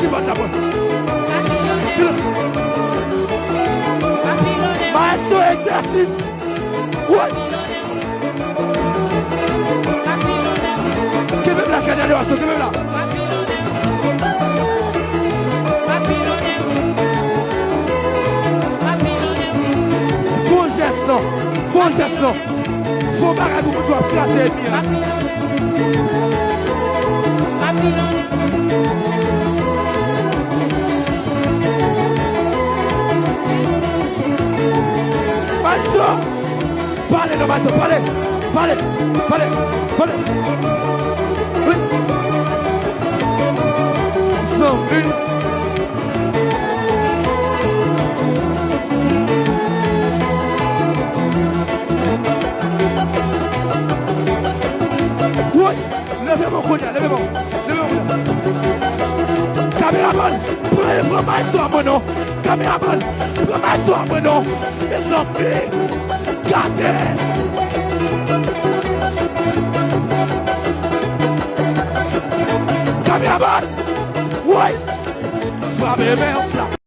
qui va d'abord. Maestro exercice. Ouais. Qui veut la canne à qui veut la? Faux geste non. Faux geste non. Faux bagage pour toi placer bien. Maestro, parlez, non, maestro, parlez. Oui. Ils sont une. Oui, levez-moi, levez-moi. Caméraman, prends maestro à mon nom. Caméraman, prends maestro à mon nom. Ils sont big. Gardez. Caméraman, oui. Frappez les mains.